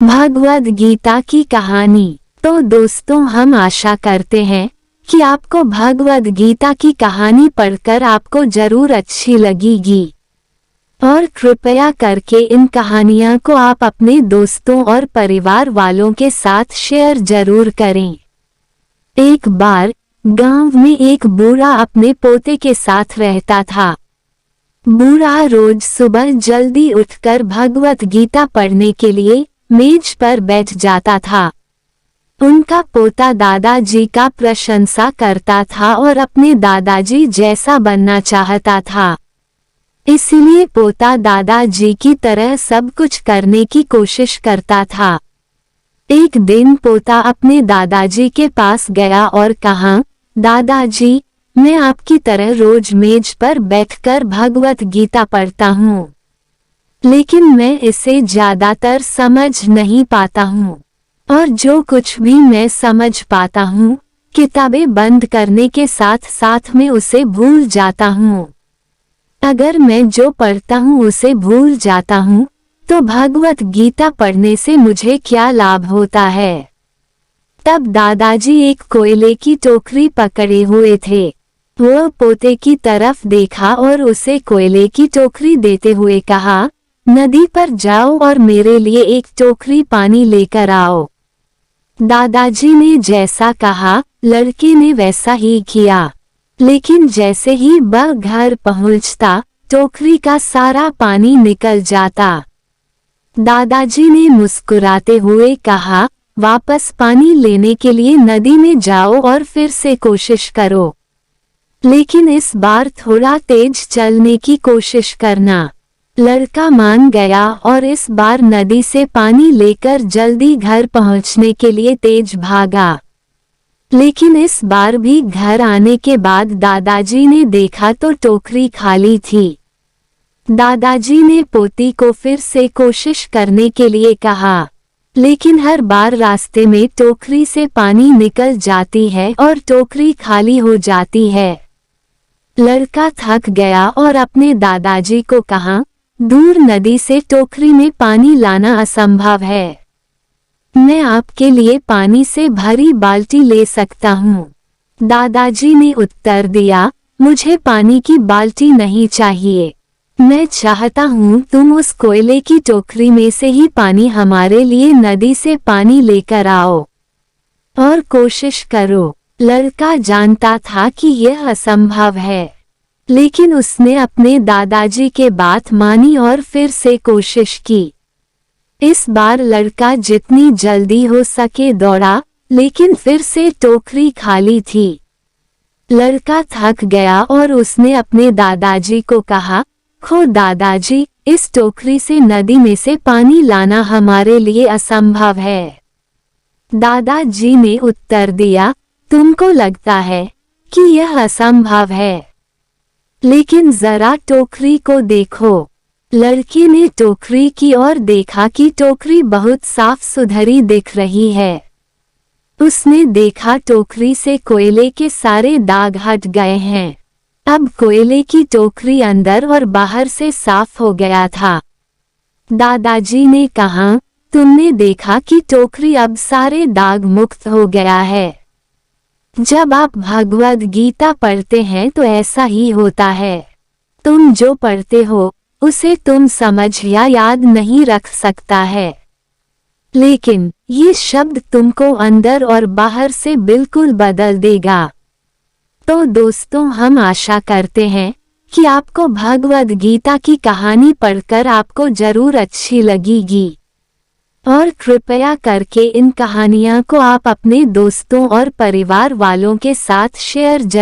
भगवद गीता की कहानी। तो दोस्तों, हम आशा करते हैं कि आपको भगवद गीता की कहानी पढ़कर आपको जरूर अच्छी लगेगी और कृपया करके इन कहानियां को आप अपने दोस्तों और परिवार वालों के साथ शेयर जरूर करें। एक बार गांव में एक बूढ़ा अपने पोते के साथ रहता था। बूढ़ा रोज सुबह जल्दी उठकर भगवद गीता पढ़ने के लिए मेज पर बैठ जाता था। उनका पोता दादाजी का प्रशंसा करता था और अपने दादाजी जैसा बनना चाहता था। इसलिए पोता दादाजी की तरह सब कुछ करने की कोशिश करता था। एक दिन पोता अपने दादाजी के पास गया और कहा, दादाजी, मैं आपकी तरह रोज मेज पर बैठकर भगवद गीता पढ़ता हूँ, लेकिन मैं इसे ज्यादातर समझ नहीं पाता हूँ और जो कुछ भी मैं समझ पाता हूँ, किताबें बंद करने के साथ साथ में उसे भूल जाता हूँ। अगर मैं जो पढ़ता हूँ उसे भूल जाता हूँ, तो भगवद गीता पढ़ने से मुझे क्या लाभ होता है। तब दादाजी एक कोयले की टोकरी पकड़े हुए थे। वह पोते की तरफ देखा और उसे कोयले की टोकरी देते हुए कहा, नदी पर जाओ और मेरे लिए एक टोकरी पानी लेकर आओ। दादाजी ने जैसा कहा, लड़के ने वैसा ही किया, लेकिन जैसे ही वह घर पहुंचता, टोकरी का सारा पानी निकल जाता। दादाजी ने मुस्कुराते हुए कहा, वापस पानी लेने के लिए नदी में जाओ और फिर से कोशिश करो, लेकिन इस बार थोड़ा तेज चलने की कोशिश करना। लड़का मान गया और इस बार नदी से पानी लेकर जल्दी घर पहुंचने के लिए तेज भागा। लेकिन इस बार भी घर आने के बाद दादाजी ने देखा तो टोकरी खाली थी। दादाजी ने पोती को फिर से कोशिश करने के लिए कहा, लेकिन हर बार रास्ते में टोकरी से पानी निकल जाती है और टोकरी खाली हो जाती है। लड़का थक गया और अपने दादाजी को कहा, दूर नदी से टोकरी में पानी लाना असंभव है। मैं आपके लिए पानी से भरी बाल्टी ले सकता हूँ। दादाजी ने उत्तर दिया, मुझे पानी की बाल्टी नहीं चाहिए। मैं चाहता हूँ तुम उस कोयले की टोकरी में से ही पानी हमारे लिए नदी से पानी लेकर आओ और कोशिश करो। लड़का जानता था कि यह असंभव है, लेकिन उसने अपने दादाजी के बात मानी और फिर से कोशिश की। इस बार लड़का जितनी जल्दी हो सके दौड़ा, लेकिन फिर से टोकरी खाली थी। लड़का थक गया और उसने अपने दादाजी को कहा, खो दादाजी, इस टोकरी से नदी में से पानी लाना हमारे लिए असंभव है। दादाजी ने उत्तर दिया, तुमको लगता है कि यह असंभव है, लेकिन जरा टोकरी को देखो। लड़के ने टोकरी की ओर देखा कि टोकरी बहुत साफ सुथरी दिख रही है। उसने देखा टोकरी से कोयले के सारे दाग हट गए हैं। अब कोयले की टोकरी अंदर और बाहर से साफ हो गया था। दादाजी ने कहा, तुमने देखा कि टोकरी अब सारे दाग मुक्त हो गया है। जब आप भगवद गीता पढ़ते हैं तो ऐसा ही होता है। तुम जो पढ़ते हो उसे तुम समझ या याद नहीं रख सकता है, लेकिन ये शब्द तुमको अंदर और बाहर से बिल्कुल बदल देगा। तो दोस्तों, हम आशा करते हैं कि आपको भगवद गीता की कहानी पढ़कर आपको जरूर अच्छी लगेगी और कृपया करके इन कहानियां को आप अपने दोस्तों और परिवार वालों के साथ शेयर